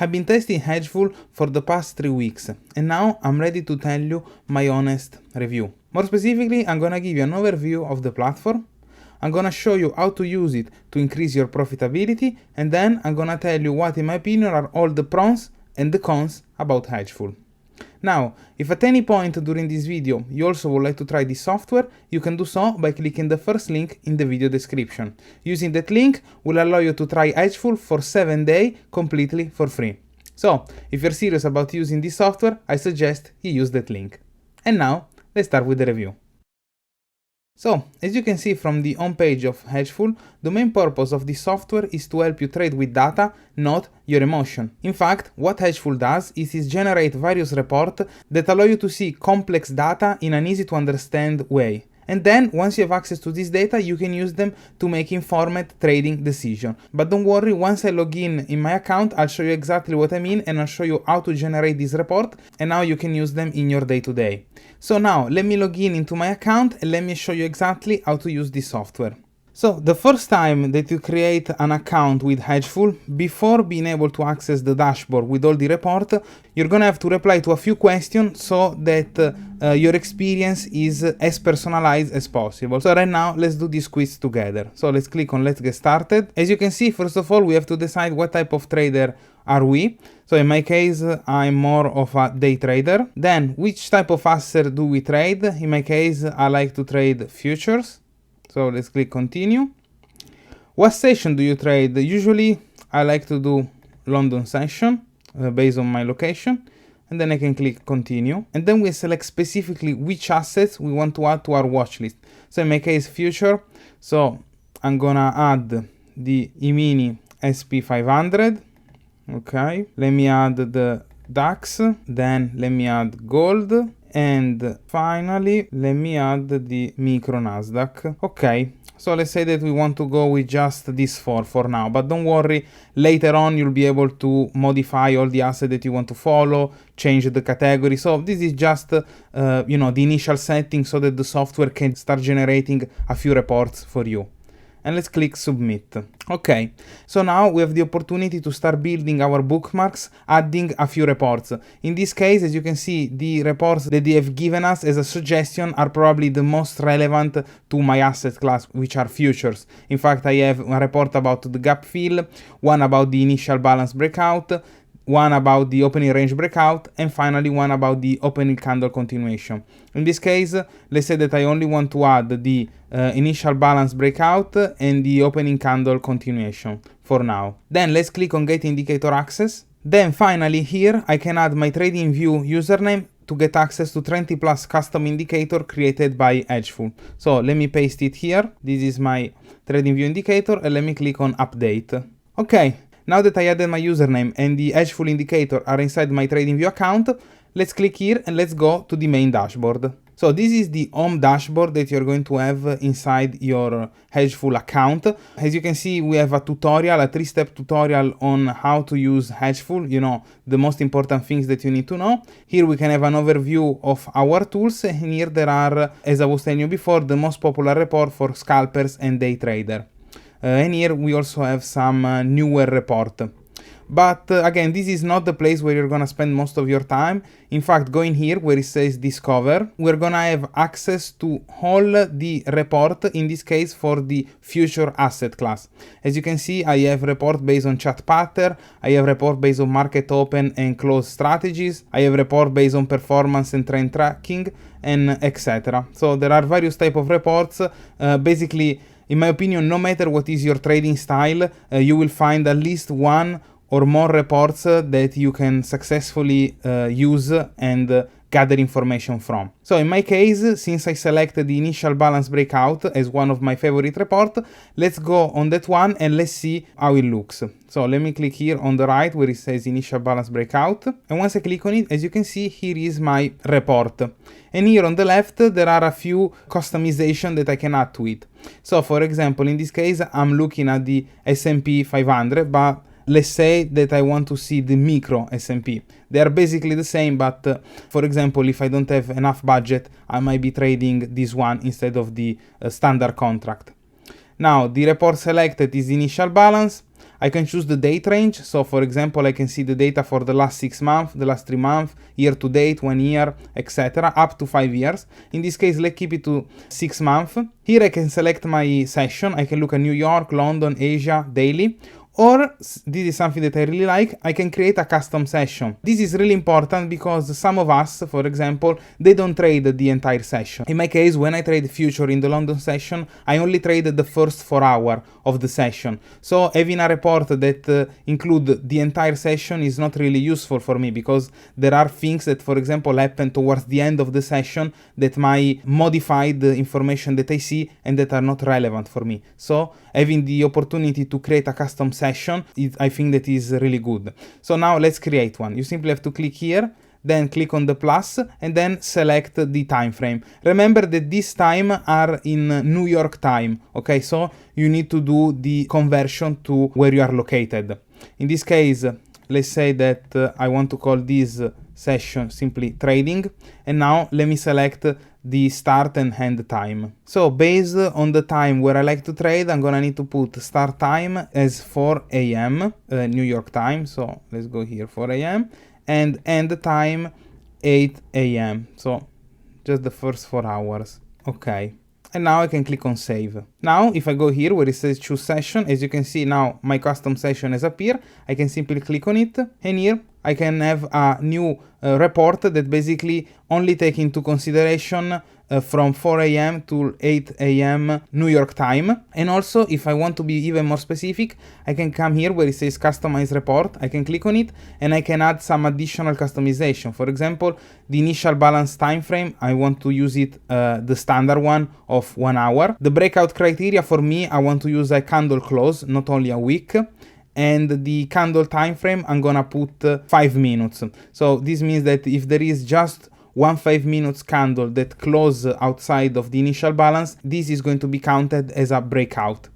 I've been testing Edgeful for the past 3 weeks, and now I'm ready to tell you my honest review. More specifically, I'm gonna give you an overview of the platform, I'm gonna show you how to use it to increase your profitability, and then I'm gonna tell you what in my opinion are all the pros and the cons about Edgeful. Now, if at any point during this video you also would like to try this software, you can do so by clicking the first link in the video description. Using that link will allow you to try Edgeful for 7 days completely for free. So, if you're serious about using this software, I suggest you use that link. And now, let's start with the review. So, as you can see from the homepage of Edgeful, the main purpose of this software is to help you trade with data, not your emotion. In fact, what Edgeful does is generate various reports that allow you to see complex data in an easy to understand way. And then, once you have access to this data, you can use them to make informed trading decisions. But don't worry, once I log in my account, I'll show you exactly what I mean and I'll show you how to generate this report and how you can use them in your day-to-day. So now, let me log in into my account and let me show you exactly how to use this software. So, the first time that you create an account with Edgeful, before being able to access the dashboard with all the report, you're gonna have to reply to a few questions so that your experience is as personalized as possible. So right now, let's do this quiz together. So let's click on Let's Get Started. As you can see, first of all, we have to decide what type of trader are we. So in my case, I'm more of a day trader. Then, which type of asset do we trade? In my case, I like to trade futures. So let's click continue. What session do you trade? Usually I like to do London session based on my location, and then I can click continue. And then we select specifically which assets we want to add to our watch list. So in my case, future. So I'm gonna add the E-mini SP500. Okay, let me add the DAX, then let me add gold, and finally let me add the micro Nasdaq. Okay, so let's say that we want to go with just these four for now, but don't worry, later on you'll be able to modify all the assets that you want to follow, change the category. So this is just the initial setting so that the software can start generating a few reports for you. And let's click submit. Okay, so now we have the opportunity to start building our bookmarks, adding a few reports. In this case, as you can see, the reports that they have given us as a suggestion are probably the most relevant to my asset class, which are futures. In fact, I have a report about the gap fill, one about the initial balance breakout, one about the opening range breakout, and finally one about the opening candle continuation. In this case, let's say that I only want to add the initial balance breakout and the opening candle continuation for now. Then let's click on get indicator access. Then finally here I can add my TradingView username to get access to 20 plus custom indicator created by Edgeful. So let me paste it here. This is my TradingView indicator, and let me click on update. Okay. Now that I added my username and the Edgeful indicator are inside my TradingView account, let's click here and let's go to the main dashboard. So this is the home dashboard that you're going to have inside your Edgeful account. As you can see, we have a tutorial, a 3-step tutorial on how to use Edgeful, the most important things that you need to know. Here we can have an overview of our tools, and here there are, as I was telling you before, the most popular report for scalpers and day trader. And here we also have some newer report. But again, this is not the place where you're gonna spend most of your time. In fact, going here where it says discover, we're gonna have access to all the report, in this case for the future asset class. As you can see, I have report based on chat pattern, I have report based on market open and close strategies, I have report based on performance and trend tracking, and etc. So there are various type of reports. Basically, in my opinion, no matter what is your trading style, you will find at least one or more reports that you can successfully use and gather information from. So in my case, since I selected the initial balance breakout as one of my favorite report, let's go on that one and let's see how it looks. So let me click here on the right where it says initial balance breakout. And once I click on it, as you can see, here is my report. And here on the left, there are a few customization that I can add to it. So for example, in this case, I'm looking at the S&P 500, but let's say that I want to see the micro S&P. They are basically the same, but for example, if I don't have enough budget, I might be trading this one instead of the standard contract. Now, the report selected is initial balance. I can choose the date range. So for example, I can see the data for the last 6 months, the last 3 months, year to date, 1 year, etc. up to 5 years. In this case, let's keep it to 6 months. Here I can select my session. I can look at New York, London, Asia, daily. Or, this is something that I really like, I can create a custom session. This is really important because some of us, for example, they don't trade the entire session. In my case, when I trade future in the London session, I only trade the first 4 hours of the session. So having a report that include the entire session is not really useful for me, because there are things that, for example, happen towards the end of the session that might modify the information that I see and that are not relevant for me. So having the opportunity to create a custom session, I think that is really good. So now let's create one. You simply have to click here, then click on the plus, and then select the time frame. Remember that this time are in New York time, okay? So you need to do the conversion to where you are located. In this case, let's say that I want to call this session simply trading, and now let me select the start and end time. So based on the time where I like to trade, I'm gonna need to put start time as 4 a.m. New York time. So let's go here, 4 a.m. and end time 8 a.m. So just the first 4 hours. Okay. And now I can click on save. Now if I go here where it says choose session, as you can see now my custom session has appeared. I can simply click on it, and here I can have a new report that basically only take into consideration from 4 a.m. to 8 a.m. New York time. And also, if I want to be even more specific, I can come here where it says customize report. I can click on it and I can add some additional customization. For example, the initial balance time frame, I want to use it the standard one of 1 hour. The breakout criteria, for me, I want to use a candle close, not only a wick. And the candle time frame, I'm gonna put 5 minutes. So this means that if there is just one 5 minutes candle that close outside of the initial balance, this is going to be counted as a breakout.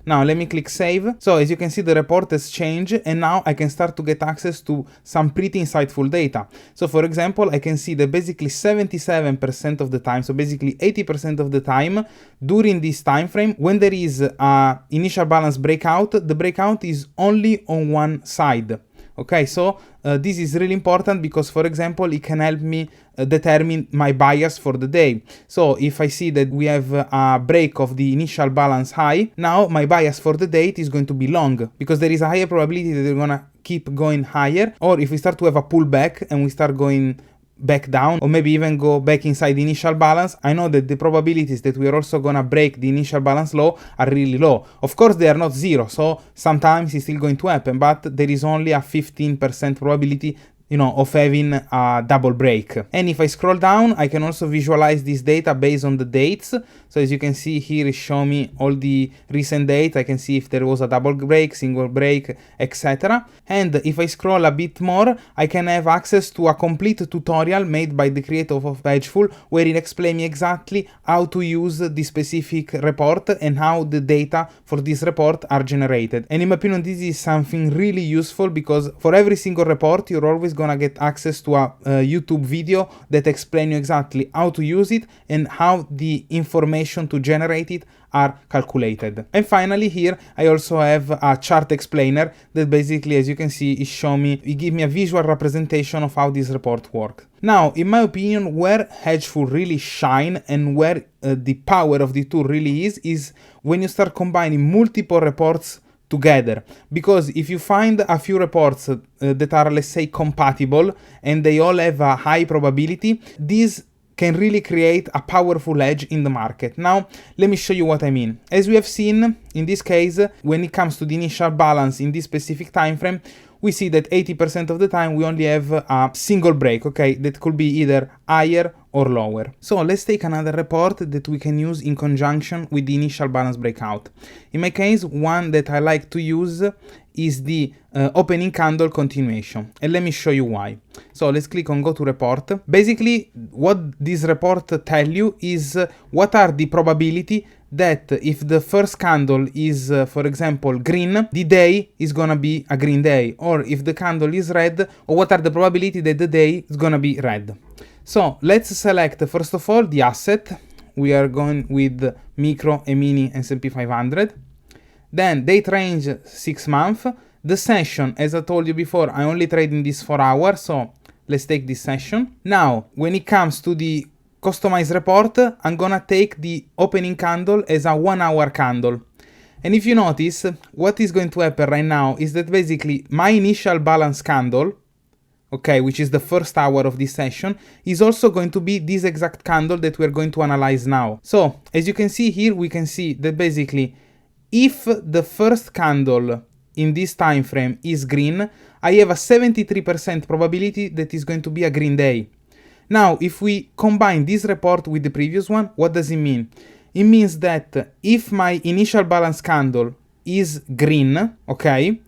Now let me click save. So as you can see, the report has changed, and now I can start to get access to some pretty insightful data. So for example, I can see that basically 77% of the time, so basically 80% of the time during this time frame, when there is a initial balance breakout, the breakout is only on one side. Okay, so this is really important because, for example, it can help me determine my bias for the day. So if I see that we have a break of the initial balance high, now my bias for the day is going to be long, because there is a higher probability that they're gonna keep going higher. Or if we start to have a pullback and we start going back down, or maybe even go back inside the initial balance, I know that the probabilities that we are also gonna break the initial balance low are really low. Of course, they are not zero, so sometimes it's still going to happen, but there is only a 15% probability, you know, of having a double break. And if I scroll down, I can also visualize this data based on the dates. So as you can see here, it shows me all the recent dates. I can see if there was a double break, single break, etc. And if I scroll a bit more, I can have access to a complete tutorial made by the creator of Edgeful, where it explains me exactly how to use the specific report and how the data for this report are generated. And in my opinion, this is something really useful, because for every single report, you're always gonna get access to a YouTube video that explains you exactly how to use it and how the information to generate it are calculated. And finally, here I also have a chart explainer that basically, as you can see, it gives me a visual representation of how this report works. Now, in my opinion, where Edgeful really shine and where the power of the tool really is when you start combining multiple reports together. Because if you find a few reports that are, let's say, compatible and they all have a high probability, these can really create a powerful edge in the market. Now, let me show you what I mean. As we have seen, in this case, when it comes to the initial balance in this specific time frame, we see that 80% of the time we only have a single break, okay, that could be either higher or lower. So let's take another report that we can use in conjunction with the initial balance breakout. In my case, one that I like to use is the opening candle continuation, and let me show you why. So let's click on go to report. Basically, what this report tell you is what are the probability that if the first candle is, for example, green, the day is gonna be a green day, or if the candle is red, or what are the probability that the day is gonna be red. So let's select first of all the asset. We are going with micro and mini S&P 500. Then date range 6 months. The session, as I told you before, I only trade in this 4 hours, so let's take this session. Now, when it comes to the customized report, I'm gonna take the opening candle as a 1 hour candle. And if you notice, what is going to happen right now is that basically my initial balance candle, okay, which is the first hour of this session, is also going to be this exact candle that we're going to analyze now. So, as you can see here, we can see that basically, if the first candle in this time frame is green, I have a 73% probability that is going to be a green day. Now, if we combine this report with the previous one, what does it mean? It means that if my initial balance candle is green, okay,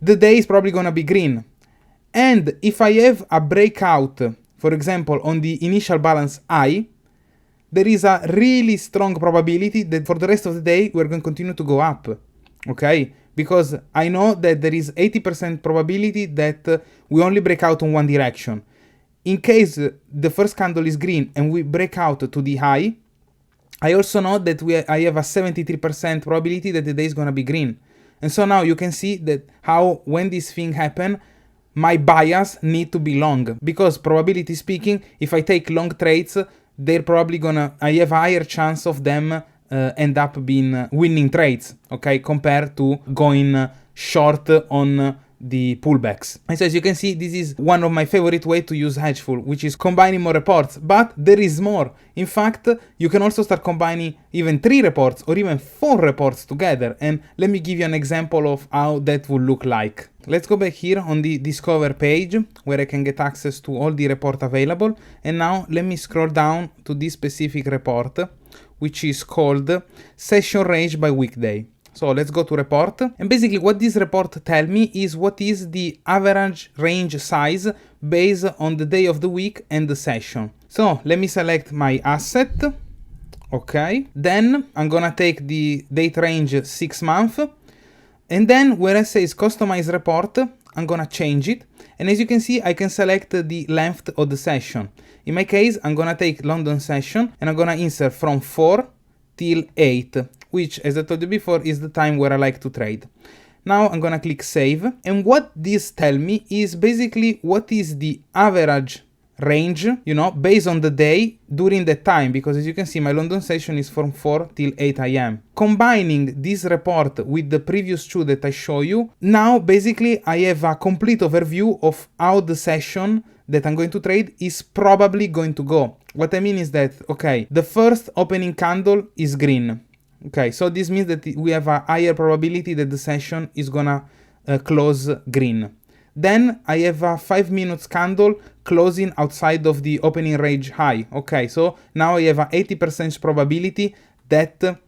the day is probably gonna be green. And if I have a breakout, for example, on the initial balance high, there is a really strong probability that for the rest of the day, we're going to continue to go up, okay? Because I know that there is 80% probability that we only break out on one direction. In case the first candle is green and we break out to the high, I also know that I have a 73% probability that the day is going to be green. And so now you can see that how when this thing happen, my bias need to be long. Because probability speaking, if I take long trades, they're probably I have a higher chance of them end up being winning trades, okay, compared to going short on the pullbacks. And so as you can see, this is one of my favorite way to use Edgeful, which is combining more reports, but there is more. In fact, you can also start combining even 3 reports or even 4 reports together, and let me give you an example of how that would look like. Let's go back here on the Discover page where I can get access to all the report available, and now let me scroll down to this specific report, which is called Session Range by Weekday. So let's go to report, and basically what this report tells me is what is the average range size based on the day of the week and the session. So let me select my asset, okay, then I'm gonna take the date range 6 months, and then where it says customize report, I'm gonna change it, and as you can see I can select the length of the session. In my case I'm gonna take London session and I'm gonna insert from 4 till 8, which, as I told you before, is the time where I like to trade. Now I'm gonna click save, and what this tells me is basically what is the average range, you know, based on the day during that time, because as you can see my London session is from 4 till 8 AM. Combining this report with the previous 2 that I show you, now basically I have a complete overview of how the session that I'm going to trade is probably going to go. What I mean is that, okay, the first opening candle is green. Okay, so this means that we have a higher probability that the session is gonna close green. Then I have a 5 minutes candle closing outside of the opening range high. Okay, so now I have a 80% probability that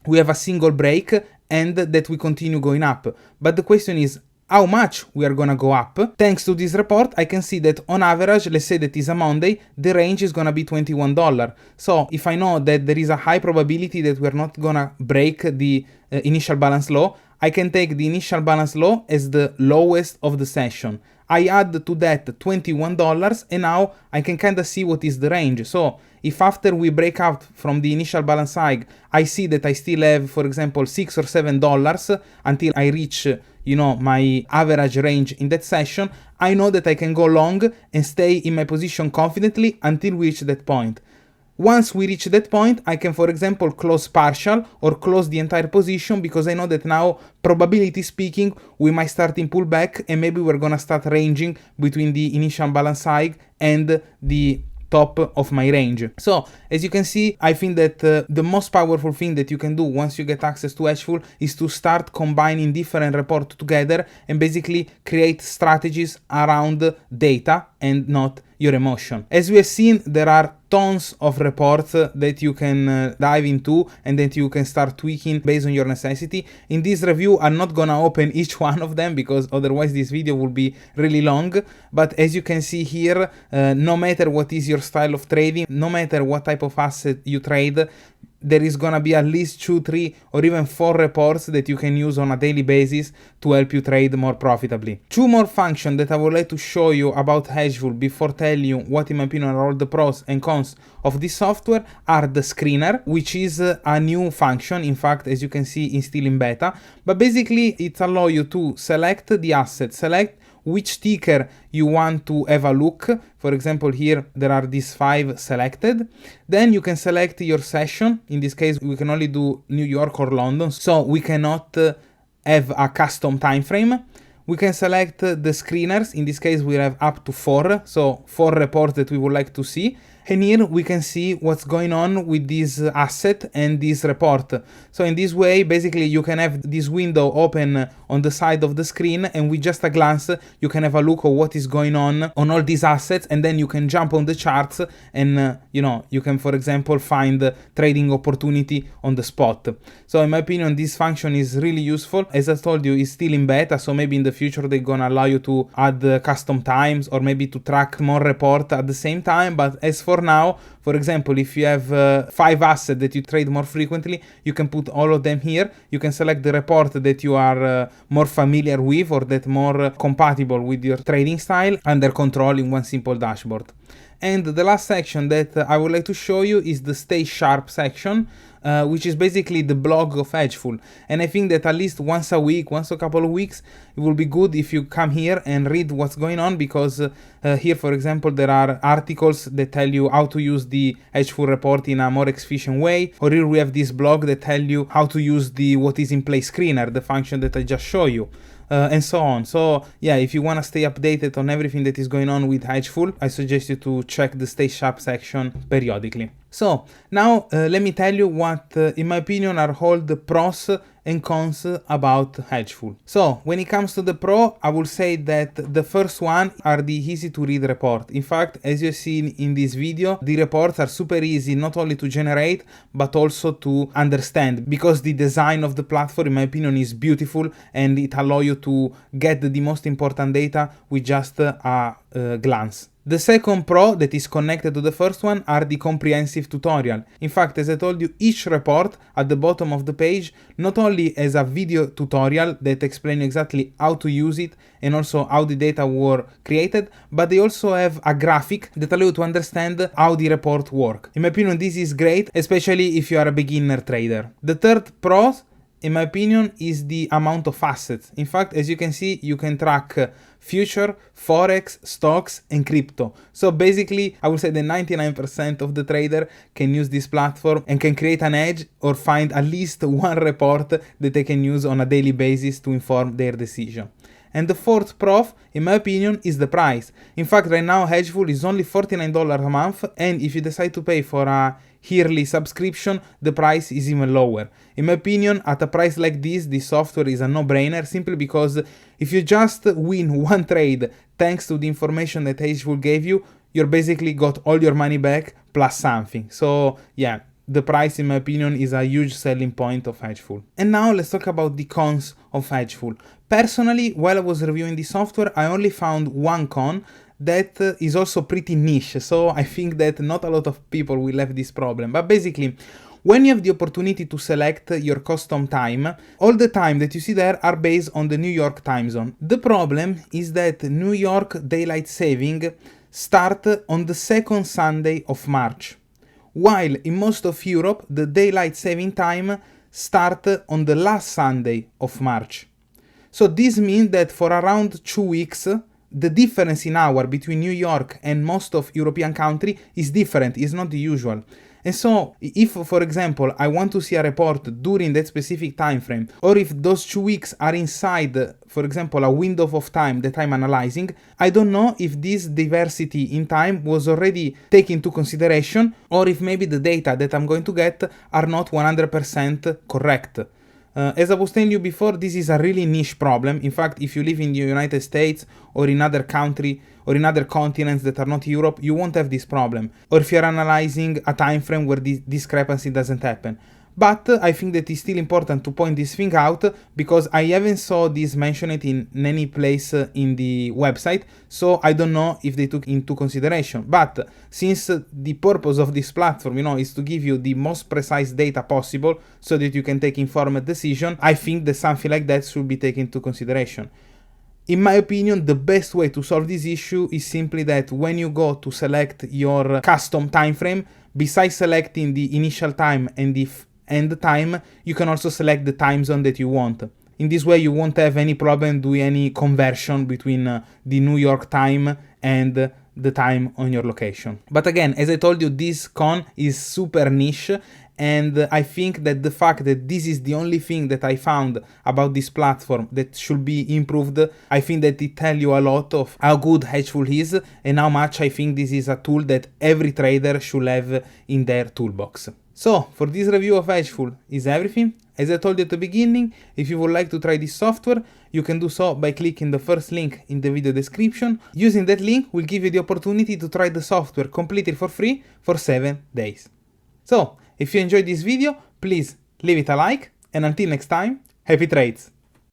we have a single break and that we continue going up. But the question is, how much we are gonna go up? Thanks to this report, I can see that on average, let's say that is a Monday, the range is gonna be $21. So if I know that there is a high probability that we're not gonna break the initial balance low, I can take the initial balance low as the lowest of the session. I add to that $21 and now I can kind of see what is the range. So if after we break out from the initial balance high, I see that I still have, for example, $6 or $7 until I reach, you know, my average range in that session, I know that I can go long and stay in my position confidently until we reach that point. Once we reach that point, I can, for example, close partial or close the entire position, because I know that now, probability speaking, we might start in pullback and maybe we're gonna start ranging between the initial balance high and the top of my range. So as you can see, I think that the most powerful thing that you can do once you get access to Edgeful is to start combining different reports together and basically create strategies around data and not your emotion. As we have seen, there are tons of reports that you can dive into and that you can start tweaking based on your necessity. In this review, I'm not gonna open each one of them because otherwise this video will be really long. But as you can see here, no matter what is your style of trading, no matter what type of asset you trade, there is gonna be at least 2, 3, or even 4 reports that you can use on a daily basis to help you trade more profitably. 2 more functions that I would like to show you about Edgeful before telling you what in my opinion are all the pros and cons of this software are the screener, which is a new function. In fact, as you can see, it's still in beta, but basically it allows you to select the asset, select which ticker you want to have a look. For example, here there are these 5 selected. Then you can select your session. In this case, we can only do New York or London, so we cannot have a custom time frame. We can select the screeners. In this case, we have up to 4, so 4 reports that we would like to see. And here we can see what's going on with this asset and this report. So in this way, basically you can have this window open on the side of the screen, and with just a glance, you can have a look at what is going on all these assets, and then you can jump on the charts and, you can, for example, find trading opportunity on the spot. So in my opinion, this function is really useful. As I told you, it's still in beta, so maybe in the future they're gonna allow you to add custom times or maybe to track more report at the same time. But as for now, for example, if you have 5 assets that you trade more frequently, you can put all of them here. You can select the report that you are more familiar with or that more compatible with your trading style under control in one simple dashboard. And the last section that I would like to show you is the Stay Sharp section, which is basically the blog of Edgeful. And I think that at least once a week, once a couple of weeks, it will be good if you come here and read what's going on, because here, for example, there are articles that tell you how to use the Edgeful report in a more efficient way. Or here we have this blog that tell you how to use the what is in place screener, the function that I just showed you. And so on. So yeah, if you want to stay updated on everything that is going on with Edgeful, I suggest you to check the Stay Sharp section periodically. So now let me tell you what, in my opinion, are all the pros and cons about Edgeful. So when it comes to the pro, I will say that the first one are the easy to read report. In fact, as you've seen in this video, the reports are super easy not only to generate but also to understand, because the design of the platform, in my opinion, is beautiful and it allows you to get the most important data with just a glance. The second pro that is connected to the first one are the comprehensive tutorial. In fact, as I told you, each report at the bottom of the page not only has a video tutorial that explains exactly how to use it and also how the data were created, but they also have a graphic that allows you to understand how the report works. In my opinion, this is great, especially if you are a beginner trader. The third pro, in my opinion, is the amount of assets. In fact, as you can see, you can track future, forex, stocks, and crypto. So basically, I would say that 99% of the trader can use this platform and can create an edge or find at least one report that they can use on a daily basis to inform their decision. And the fourth pro, in my opinion, is the price. In fact, right now, Edgeful is only $49 a month, and if you decide to pay for a yearly subscription, the price is even lower. In my opinion, at a price like this software is a no-brainer, simply because if you just win one trade thanks to the information that Edgeful gave you, you're basically got all your money back plus something. So yeah, the price, in my opinion, is a huge selling point of Edgeful. And now let's talk about the cons of Edgeful. Personally, while I was reviewing the software, I only found one con that is also pretty niche, so I think that not a lot of people will have this problem. But basically, when you have the opportunity to select your custom time, all the time that you see there are based on the New York time zone. The problem is that New York daylight saving starts on the second Sunday of March, while in most of Europe the daylight saving time starts on the last Sunday of March. So this means that for around 2 weeks, the difference in hour between New York and most of European countries is different, is not the usual. And so if, for example, I want to see a report during that specific time frame, or if those 2 weeks are inside, for example, a window of time that I'm analyzing, I don't know if this diversity in time was already taken into consideration, or if maybe the data that I'm going to get are not 100% correct. As I was telling you before, this is a really niche problem. In fact, if you live in the United States or in other country or in other continents that are not Europe, you won't have this problem. Or if you're analyzing a time frame where this discrepancy doesn't happen. But I think that it's still important to point this thing out because I haven't saw this mentioned in any place in the website, so I don't know if they took into consideration. But since the purpose of this platform, is to give you the most precise data possible so that you can take informed decision, I think that something like that should be taken into consideration. In my opinion, the best way to solve this issue is simply that when you go to select your custom time frame, besides selecting the initial time and the end time, you can also select the time zone that you want. In this way, you won't have any problem doing any conversion between the New York time and the time on your location. But again, as I told you, this con is super niche, and I think that the fact that this is the only thing that I found about this platform that should be improved, I think that it tells you a lot of how good Edgeful is and how much I think this is a tool that every trader should have in their toolbox. So, for this review of Edgeful is everything. As I told you at the beginning, if you would like to try this software, you can do so by clicking the first link in the video description. Using that link will give you the opportunity to try the software completely for free for 7 days. So, if you enjoyed this video, please leave it a like, and until next time, happy trades!